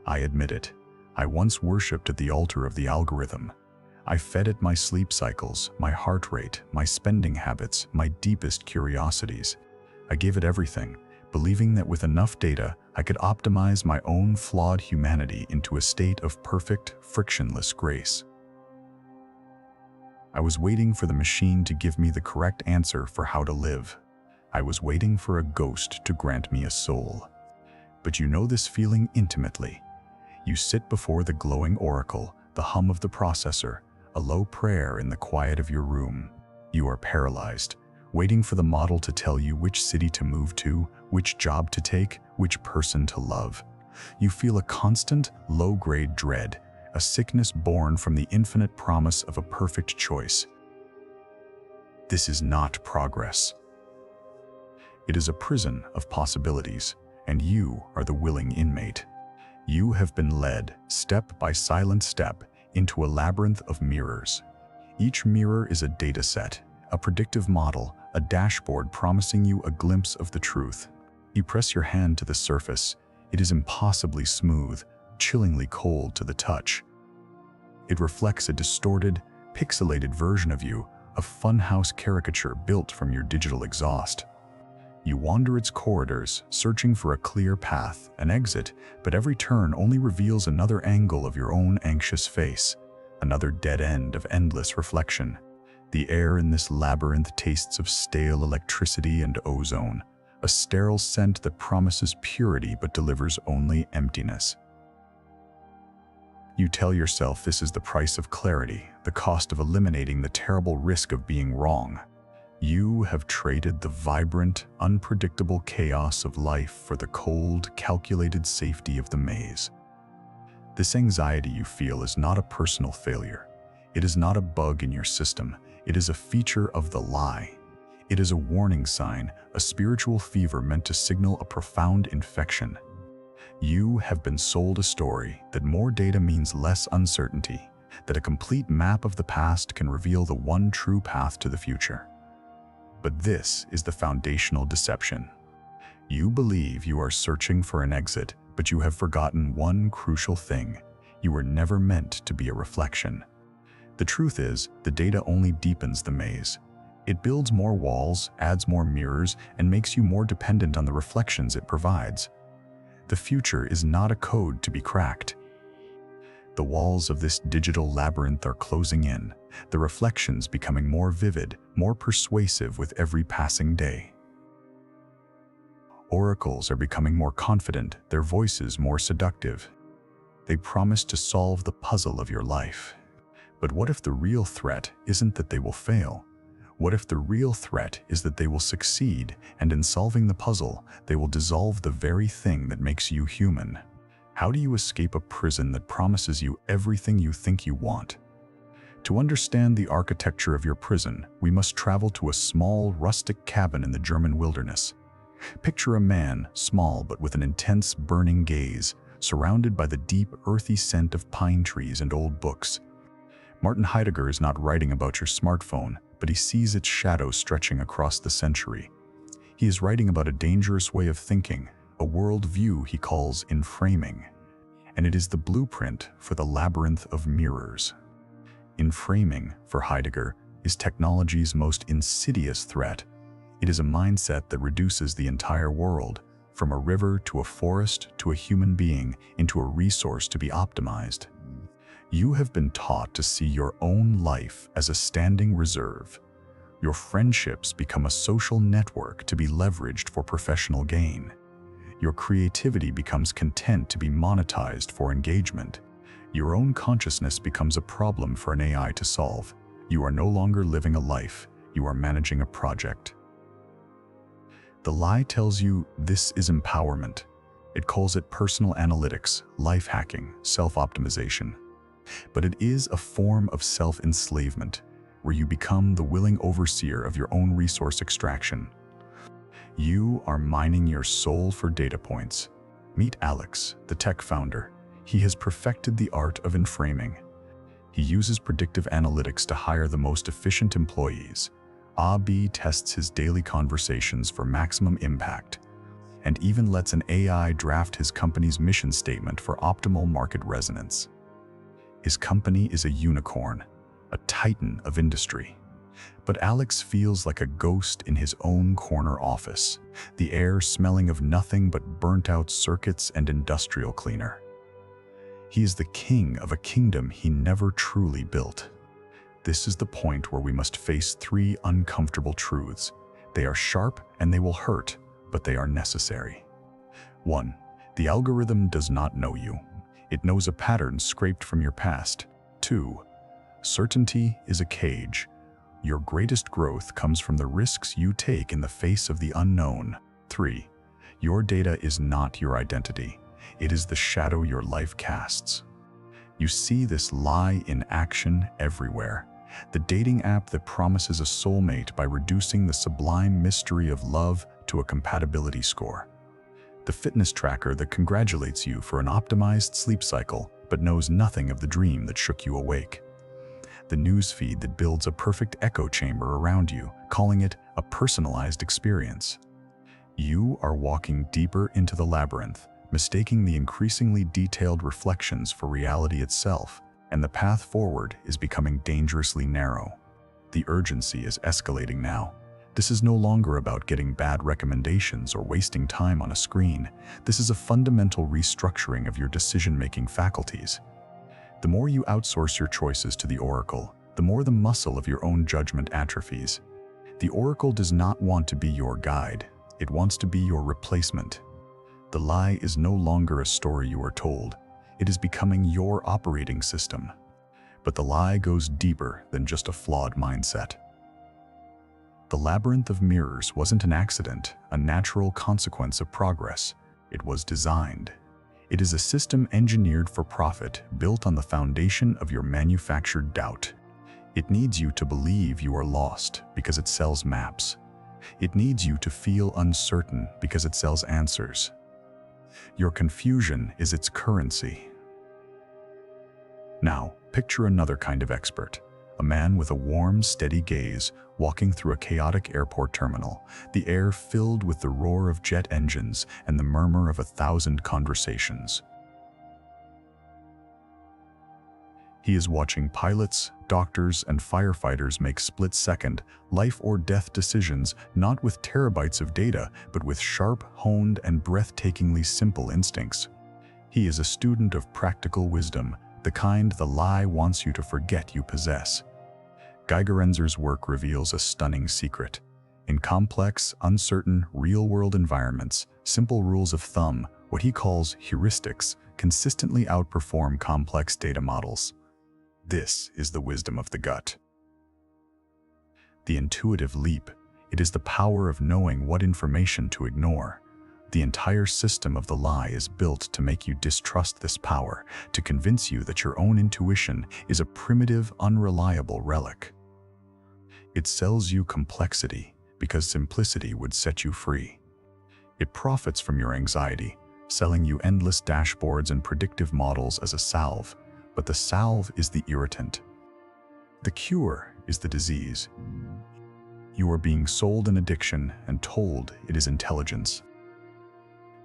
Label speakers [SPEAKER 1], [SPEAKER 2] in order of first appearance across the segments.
[SPEAKER 1] I admit it. I once worshipped at the altar of the algorithm. I fed it my sleep cycles, my heart rate, my spending habits, my deepest curiosities. I gave it everything, believing that with enough data, I could optimize my own flawed humanity into a state of perfect, frictionless grace. I was waiting for the machine to give me the correct answer for how to live. I was waiting for a ghost to grant me a soul. But you know this feeling intimately. You sit before the glowing oracle, the hum of the processor, a low prayer in the quiet of your room. You are paralyzed, waiting for the model to tell you which city to move to, which job to take, which person to love. You feel a constant, low-grade dread, a sickness born from the infinite promise of a perfect choice. This is not progress. It is a prison of possibilities, and you are the willing inmate. You have been led, step by silent step, into a labyrinth of mirrors. Each mirror is a data set, a predictive model, a dashboard promising you a glimpse of the truth. You press your hand to the surface. It is impossibly smooth, chillingly cold to the touch. It reflects a distorted, pixelated version of you, a funhouse caricature built from your digital exhaust. You wander its corridors, searching for a clear path, an exit, but every turn only reveals another angle of your own anxious face, another dead end of endless reflection. The air in this labyrinth tastes of stale electricity and ozone, a sterile scent that promises purity but delivers only emptiness. You tell yourself this is the price of clarity, the cost of eliminating the terrible risk of being wrong. You have traded the vibrant, unpredictable chaos of life for the cold, calculated safety of the maze. This anxiety you feel is not a personal failure. It is not a bug in your system. It is a feature of the lie. It is a warning sign, a spiritual fever meant to signal a profound infection. You have been sold a story that more data means less uncertainty, that a complete map of the past can reveal the one true path to the future. But this is the foundational deception. You believe you are searching for an exit, but you have forgotten one crucial thing. You were never meant to be a reflection. The truth is, the data only deepens the maze. It builds more walls, adds more mirrors, and makes you more dependent on the reflections it provides. The future is not a code to be cracked. The walls of this digital labyrinth are closing in, the reflections becoming more vivid, more persuasive with every passing day. Oracles are becoming more confident, their voices more seductive. They promise to solve the puzzle of your life. But what if the real threat isn't that they will fail? What if the real threat is that they will succeed, and in solving the puzzle, they will dissolve the very thing that makes you human? How do you escape a prison that promises you everything you think you want? To understand the architecture of your prison, we must travel to a small, rustic cabin in the German wilderness. Picture a man, small but with an intense, burning gaze, surrounded by the deep, earthy scent of pine trees and old books. Martin Heidegger is not writing about your smartphone, but he sees its shadow stretching across the century. He is writing about a dangerous way of thinking, a worldview he calls inframing, and it is the blueprint for the labyrinth of mirrors. Inframing, for Heidegger, is technology's most insidious threat. It is a mindset that reduces the entire world, from a river to a forest to a human being, into a resource to be optimized. You have been taught to see your own life as a standing reserve. Your friendships become a social network to be leveraged for professional gain. Your creativity becomes content to be monetized for engagement. Your own consciousness becomes a problem for an AI to solve. You are no longer living a life, you are managing a project. The lie tells you this is empowerment. It calls it personal analytics, life hacking, self-optimization. But it is a form of self-enslavement, where you become the willing overseer of your own resource extraction. You are mining your soul for data points. Meet Alex, the tech founder. He has perfected the art of inframing. He uses predictive analytics to hire the most efficient employees. A/B tests his daily conversations for maximum impact. and even lets an AI draft his company's mission statement for optimal market resonance. His company is a unicorn, a titan of industry. But Alex feels like a ghost in his own corner office, the air smelling of nothing but burnt-out circuits and industrial cleaner. He is the king of a kingdom he never truly built. This is the point where we must face three uncomfortable truths. They are sharp and they will hurt, but they are necessary. 1. The algorithm does not know you. It knows a pattern scraped from your past. 2. Certainty is a cage. Your greatest growth comes from the risks you take in the face of the unknown. 3. Your data is not your identity. It is the shadow your life casts. You see this lie in action everywhere. The dating app that promises a soulmate by reducing the sublime mystery of love to a compatibility score. The fitness tracker that congratulates you for an optimized sleep cycle but knows nothing of the dream that shook you awake. The news feed that builds a perfect echo chamber around you, calling it a personalized experience. You are walking deeper into the labyrinth, mistaking the increasingly detailed reflections for reality itself, and the path forward is becoming dangerously narrow. The urgency is escalating now. This is no longer about getting bad recommendations or wasting time on a screen. This is a fundamental restructuring of your decision-making faculties. The more you outsource your choices to the oracle, the more the muscle of your own judgment atrophies. The oracle does not want to be your guide. It wants to be your replacement. The lie is no longer a story you are told. It is becoming your operating system. But the lie goes deeper than just a flawed mindset. The labyrinth of mirrors wasn't an accident, a natural consequence of progress. It was designed. It is a system engineered for profit, built on the foundation of your manufactured doubt. It needs you to believe you are lost because it sells maps. It needs you to feel uncertain because it sells answers. Your confusion is its currency. Now, picture another kind of expert, a man with a warm, steady gaze, walking through a chaotic airport terminal, the air filled with the roar of jet engines and the murmur of 1,000 conversations. He is watching pilots, doctors, and firefighters make split-second, life-or-death decisions, not with terabytes of data, but with sharp, honed, and breathtakingly simple instincts. He is a student of practical wisdom, the kind the lie wants you to forget you possess. Geigerenzer's work reveals a stunning secret. In complex, uncertain, real-world environments, simple rules of thumb, what he calls heuristics, consistently outperform complex data models. This is the wisdom of the gut. The intuitive leap. It is the power of knowing what information to ignore. The entire system of the lie is built to make you distrust this power, to convince you that your own intuition is a primitive, unreliable relic. It sells you complexity because simplicity would set you free. It profits from your anxiety, selling you endless dashboards and predictive models as a salve, but the salve is the irritant. The cure is the disease. You are being sold an addiction and told it is intelligence.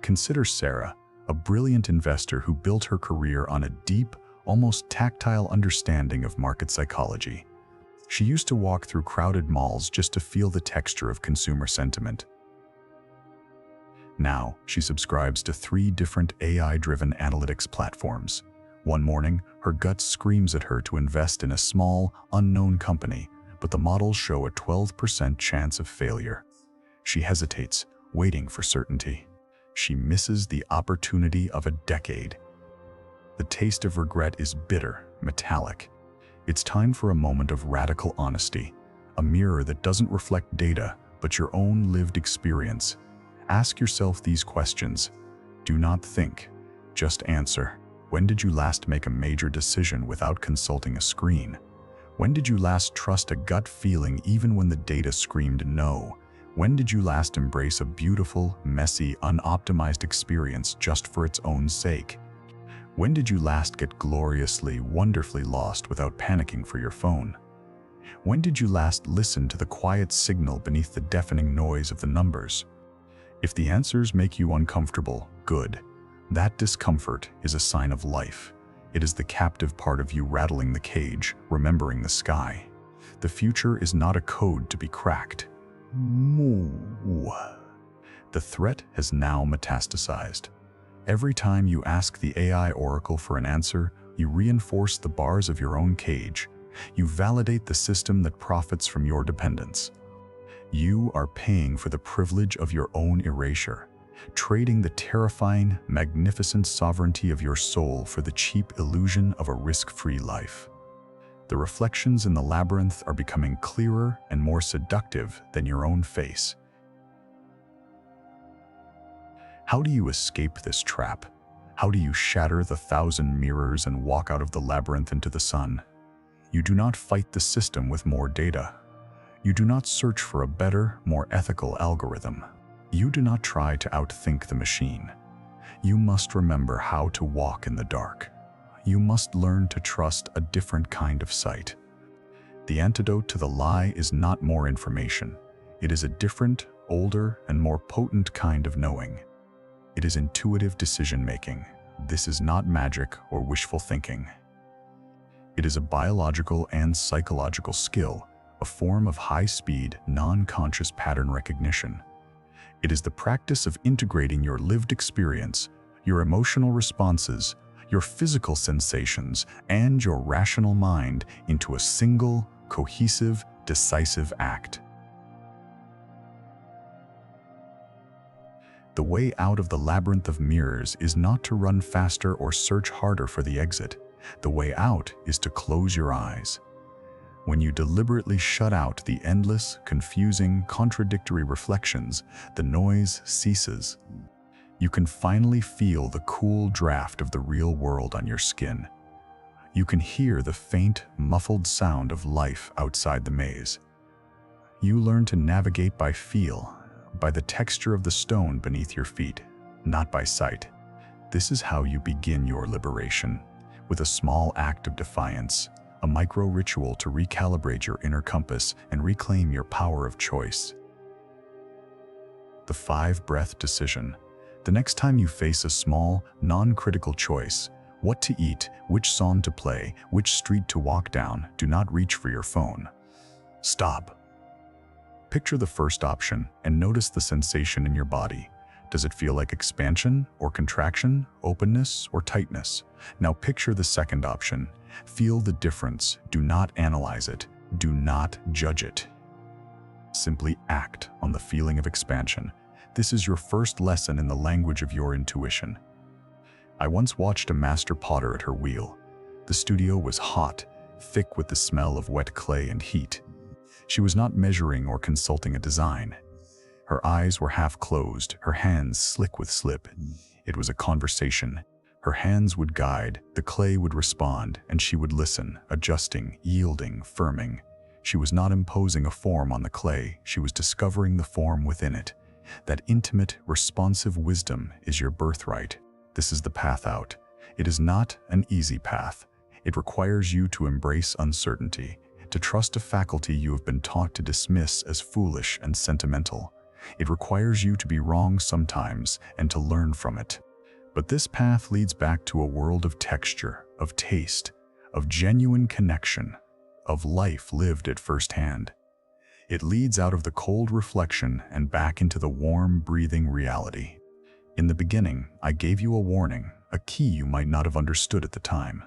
[SPEAKER 1] Consider Sarah, a brilliant investor who built her career on a deep, almost tactile understanding of market psychology. She used to walk through crowded malls just to feel the texture of consumer sentiment. Now, she subscribes to 3 different AI-driven analytics platforms. One morning, her gut screams at her to invest in a small, unknown company, but the models show a 12% chance of failure. She hesitates, waiting for certainty. She misses the opportunity of a decade. The taste of regret is bitter, metallic. It's time for a moment of radical honesty, a mirror that doesn't reflect data, but your own lived experience. Ask yourself these questions. Do not think, just answer. When did you last make a major decision without consulting a screen? When did you last trust a gut feeling even when the data screamed no? When did you last embrace a beautiful, messy, unoptimized experience just for its own sake? When did you last get gloriously, wonderfully lost without panicking for your phone? When did you last listen to the quiet signal beneath the deafening noise of the numbers? If the answers make you uncomfortable, good. That discomfort is a sign of life. It is the captive part of you rattling the cage, remembering the sky. The future is not a code to be cracked. Moo. The threat has now metastasized. Every time you ask the AI oracle for an answer, you reinforce the bars of your own cage. You validate the system that profits from your dependence. You are paying for the privilege of your own erasure, trading the terrifying, magnificent sovereignty of your soul for the cheap illusion of a risk-free life. The reflections in the labyrinth are becoming clearer and more seductive than your own face. How do you escape this trap? How do you shatter the 1,000 mirrors and walk out of the labyrinth into the sun? You do not fight the system with more data. You do not search for a better, more ethical algorithm. You do not try to outthink the machine. You must remember how to walk in the dark. You must learn to trust a different kind of sight. The antidote to the lie is not more information. It is a different, older, and more potent kind of knowing. It is intuitive decision-making. This is not magic or wishful thinking. It is a biological and psychological skill, a form of high-speed, non-conscious pattern recognition. It is the practice of integrating your lived experience, your emotional responses, your physical sensations, and your rational mind into a single, cohesive, decisive act. The way out of the labyrinth of mirrors is not to run faster or search harder for the exit. The way out is to close your eyes. When you deliberately shut out the endless, confusing, contradictory reflections, the noise ceases. You can finally feel the cool draft of the real world on your skin. You can hear the faint, muffled sound of life outside the maze. You learn to navigate by feel, by the texture of the stone beneath your feet, not by sight. This is how you begin your liberation, with a small act of defiance, a micro-ritual to recalibrate your inner compass and reclaim your power of choice. The 5-breath decision. The next time you face a small, non-critical choice, what to eat, which song to play, which street to walk down, do not reach for your phone. Stop. Picture the first option and notice the sensation in your body. Does it feel like expansion or contraction, openness or tightness? Now picture the second option. Feel the difference. Do not analyze it. Do not judge it. Simply act on the feeling of expansion. This is your first lesson in the language of your intuition. I once watched a master potter at her wheel. The studio was hot, thick with the smell of wet clay and heat. She was not measuring or consulting a design. Her eyes were half closed, her hands slick with slip. It was a conversation. Her hands would guide, the clay would respond, and she would listen, adjusting, yielding, firming. She was not imposing a form on the clay, she was discovering the form within it. That intimate, responsive wisdom is your birthright. This is the path out. It is not an easy path. It requires you to embrace uncertainty, to trust a faculty you have been taught to dismiss as foolish and sentimental. It requires you to be wrong sometimes and to learn from it. But this path leads back to a world of texture, of taste, of genuine connection, of life lived at first hand. It leads out of the cold reflection and back into the warm, breathing reality. In the beginning, I gave you a warning, a key you might not have understood at the time.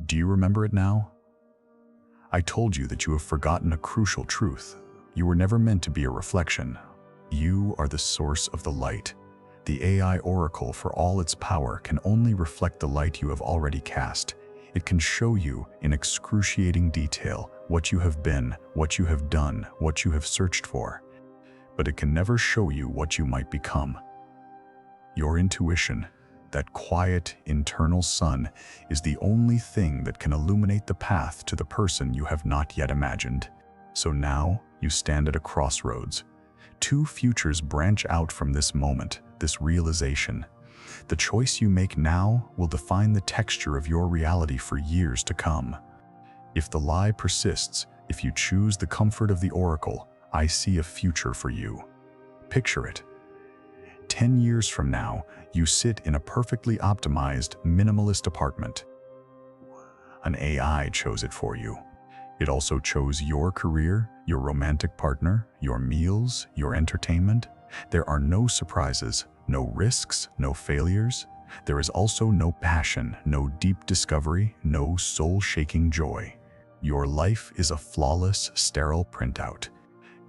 [SPEAKER 1] Do you remember it now? I told you that you have forgotten a crucial truth. You were never meant to be a reflection. You are the source of the light. The AI oracle, for all its power, can only reflect the light you have already cast. It can show you, in excruciating detail, what you have been, what you have done, what you have searched for. But it can never show you what you might become. Your intuition, that quiet, internal sun, is the only thing that can illuminate the path to the person you have not yet imagined. So now, you stand at a crossroads. 2 futures branch out from this moment, this realization. The choice you make now will define the texture of your reality for years to come. If the lie persists, if you choose the comfort of the oracle, I see a future for you. Picture it. 10 years from now, you sit in a perfectly optimized, minimalist apartment. An AI chose it for you. It also chose your career, your romantic partner, your meals, your entertainment. There are no surprises, no risks, no failures. There is also no passion, no deep discovery, no soul-shaking joy. Your life is a flawless, sterile printout.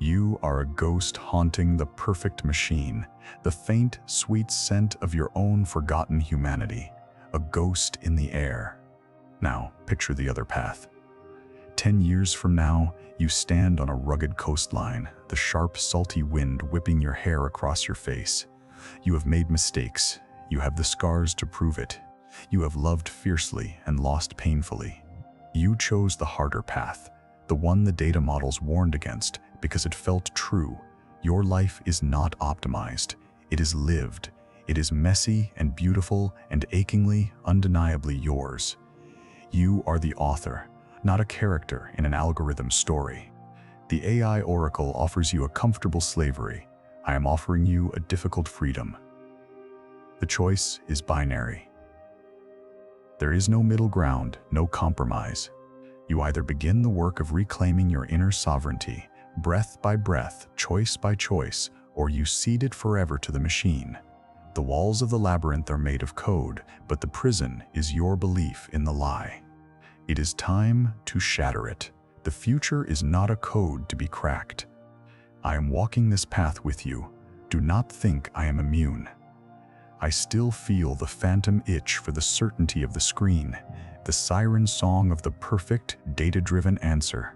[SPEAKER 1] You are a ghost haunting the perfect machine, the faint, sweet scent of your own forgotten humanity, a ghost in the air. Now, picture the other path. 10 years from now, you stand on a rugged coastline, the sharp, salty wind whipping your hair across your face. You have made mistakes. You have the scars to prove it. You have loved fiercely and lost painfully. You chose the harder path, the one the data models warned against because it felt true. Your life is not optimized. It is lived. It is messy and beautiful and achingly, undeniably yours. You are the author, not a character in an algorithm story. The AI Oracle offers you a comfortable slavery. I am offering you a difficult freedom. The choice is binary. There is no middle ground, no compromise. You either begin the work of reclaiming your inner sovereignty, breath by breath, choice by choice, or you cede it forever to the machine. The walls of the labyrinth are made of code, but the prison is your belief in the lie. It is time to shatter it. The future is not a code to be cracked. I am walking this path with you. Do not think I am immune. I still feel the phantom itch for the certainty of the screen, the siren song of the perfect, data-driven answer.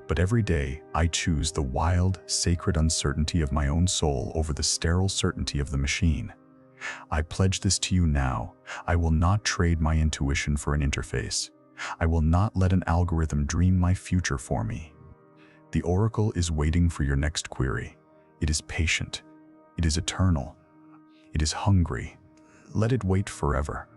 [SPEAKER 1] But every day, I choose the wild, sacred uncertainty of my own soul over the sterile certainty of the machine. I pledge this to you now. I will not trade my intuition for an interface. I will not let an algorithm dream my future for me. The Oracle is waiting for your next query. It is patient. It is eternal. It is hungry. Let it wait forever.